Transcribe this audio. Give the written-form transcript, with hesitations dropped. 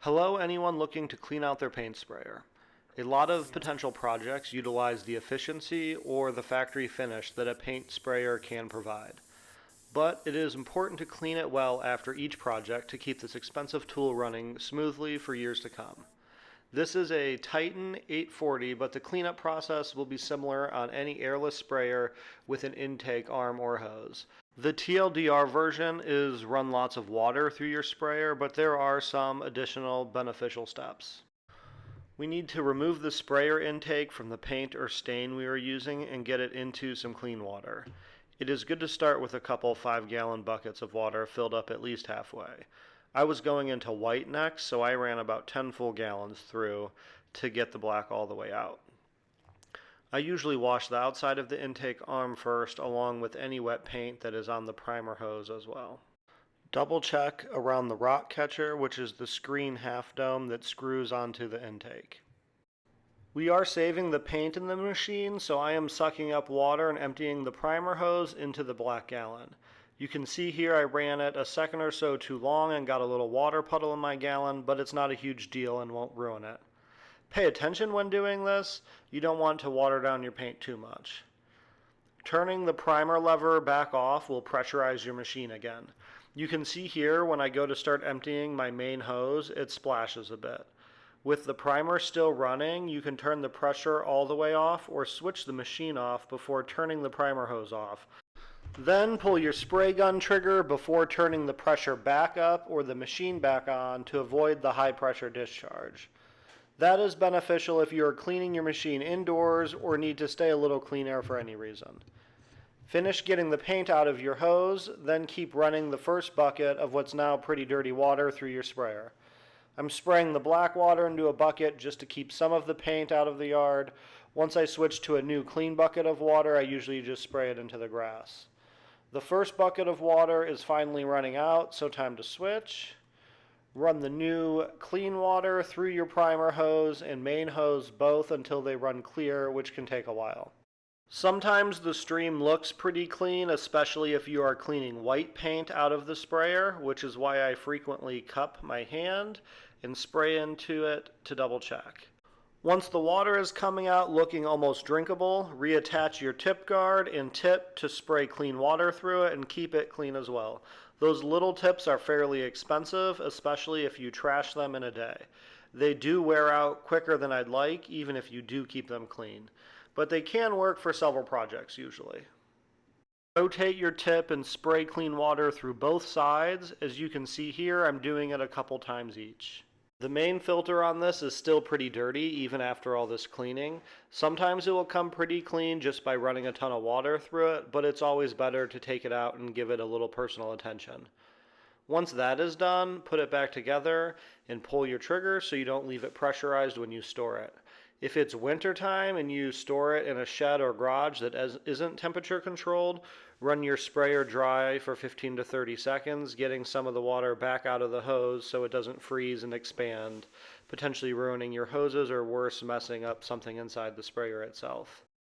Hello, anyone looking to clean out their paint sprayer. A lot of potential projects utilize the efficiency or the factory finish that a paint sprayer can provide. But it is important to clean it well after each project to keep this expensive tool running smoothly for years to come. This is a Titan 840, but the cleanup process will be similar on any airless sprayer with an intake arm or hose. The TLDR version is run lots of water through your sprayer, but there are some additional beneficial steps. We need to remove the sprayer intake from the paint or stain we are using and get it into some clean water. It is good to start with a couple 5-gallon buckets of water filled up at least halfway. I was going into white next, so I ran about 10 full gallons through to get the black all the way out. I usually wash the outside of the intake arm first, along with any wet paint that is on the primer hose as well. Double check around the rock catcher, which is the screen half dome that screws onto the intake. We are saving the paint in the machine, so I am sucking up water and emptying the primer hose into the black gallon. You can see here I ran it a second or so too long and got a little water puddle in my gallon, but it's not a huge deal and won't ruin it. Pay attention when doing this. You don't want to water down your paint too much. Turning the primer lever back off will pressurize your machine again. You can see here when I go to start emptying my main hose, it splashes a bit. With the primer still running, you can turn the pressure all the way off or switch the machine off before turning the primer hose off. Then pull your spray gun trigger before turning the pressure back up or the machine back on to avoid the high pressure discharge. That is beneficial if you are cleaning your machine indoors or need to stay a little clean air for any reason. Finish getting the paint out of your hose, then keep running the first bucket of what's now pretty dirty water through your sprayer. I'm spraying the black water into a bucket just to keep some of the paint out of the yard. Once I switch to a new clean bucket of water, I usually just spray it into the grass. The first bucket of water is finally running out, so time to switch. Run the new clean water through your primer hose and main hose both until they run clear, which can take a while. Sometimes the stream looks pretty clean, especially if you are cleaning white paint out of the sprayer, which is why I frequently cup my hand and spray into it to double check. Once the water is coming out looking almost drinkable, reattach your tip guard and tip to spray clean water through it and keep it clean as well. Those little tips are fairly expensive, especially if you trash them in a day. They do wear out quicker than I'd like, even if you do keep them clean. But they can work for several projects usually. Rotate your tip and spray clean water through both sides. As you can see here, I'm doing it a couple times each. The main filter on this is still pretty dirty even after all this cleaning. Sometimes it will come pretty clean just by running a ton of water through it, but it's always better to take it out and give it a little personal attention. Once that is done, put it back together and pull your trigger so you don't leave it pressurized when you store it. If it's winter time and you store it in a shed or garage that isn't temperature controlled, run your sprayer dry for 15 to 30 seconds, getting some of the water back out of the hose so it doesn't freeze and expand, potentially ruining your hoses or worse, messing up something inside the sprayer itself.